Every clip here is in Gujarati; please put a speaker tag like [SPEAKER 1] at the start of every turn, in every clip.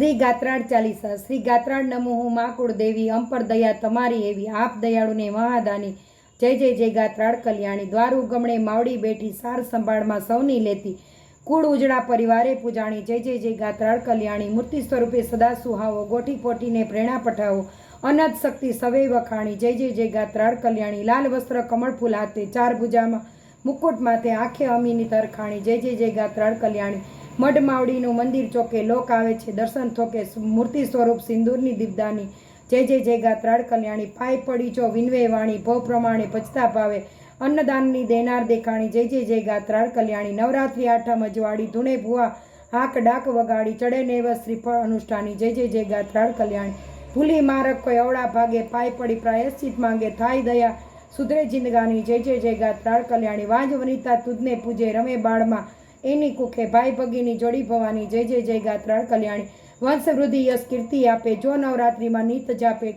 [SPEAKER 1] શ્રી ગાત્રાળ ચાલીસા। શ્રી ગાત્રાળ નમો હું મા કુળદેવી, અંપર દયા તમારી એવી, આપ દયાળુને મહાદાની। જય જય જય ગાત્રાળ કલ્યાણી। દ્વાર ઉગમણે માવડી બેઠી, સાર સંભાળમાં સૌની લેતી, કુળ ઉજળા પરિવારે પૂજાણી। જય જય જય ગાત્રાળ કલ્યાણી। મૂર્તિ સ્વરૂપે સદા સુહાવો, ગોઠી પોટીને પ્રેરણા પઠાવો, અનંત શક્તિ સવે વખાણી। જય જય જય ગાત્રાળ કલ્યાણી। લાલ વસ્ત્ર કમળ ફૂલ હાથે, ચાર ભુજામાં મુકુટ માથે, આંખે અમીની તરખાણી। જય જય જય ગાત્રાળ કલ્યાણી। મઢ માવડીનું મંદિર ચોકે, લોક આવે છે દર્શન થોકે, મૂર્તિ સ્વરૂપ સિંદૂરની દીપદાની। જય જય જય ગાત્રાળ કલ્યાણી। પાય પડી છો વિનવે વાણી, ભવ પ્રમાણે ભજતા ભાવે, અન્નદાનની દેનાર દેખાણી। જય જય જય ગાત્રાળ કલ્યાણી। નવરાત્રિ આઠમ અજવાડી, ધૂણે ભુવા હાક ડાક વગાડી, ચડે નેવ શ્રીફળ અનુષ્ઠાની। જય જય જય ગાત્રાળ કલ્યાણી। ભૂલી મારક કોઈ અવળા ભાગે, પાય પડી પ્રાયશ્ચિત માંગે, થાય દયા સુધરે જિંદગાની। જય જય જય ગાત્રાળ કલ્યાણી। વાંજ વનિતા તુજને પૂજે, રમે બાળમાં એની કુખે, ભાઈ ભગીની જોડી ભવાની। જય જય જય ગાત્રાળ કલ્યાણી। વંશ વૃદ્ધિ યશ કીર્તિ આપે, જો નવરાત્રિમાં નીત જાપે,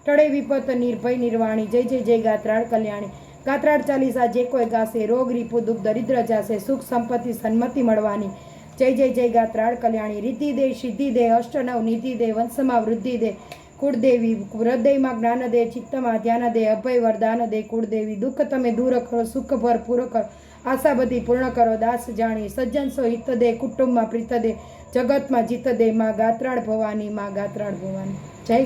[SPEAKER 1] ટળે વિપત નિર્ભય નિર્વાણી। જય જય જય ગાત્રાળ કલ્યાણી। ગાત્રાળ ચાલીસા જે કોઈ ગાશે, રોગ રીપુ દુઃખ દરિદ્ર જાશે, સુખ સંપત્તિ સન્મતિ મળવાની। જય જય જય ગાત્રાળ કલ્યાણી। રિદ્ધિ દે સિદ્ધિ દે, અષ્ટનવ નિધિ દે, વંશમાં વૃદ્ધિ દે કુળદેવી, હૃદયમાં જ્ઞાન દે, ચિત્તમાં ધ્યાન દે, અભય વરદાન દે કુળદેવી। દુઃખ તમે દૂર કરો, સુખ ભરપૂર કરો, આશા બધી પૂર્ણ કરો દાસ જાણી। સજ્જન સો હિત દે, કુટુંબમાં પ્રીત દે, જગતમાં જીત દે, માં ગાત્રાળ ભવાની, માં ગાત્રાળ ભવાની। જય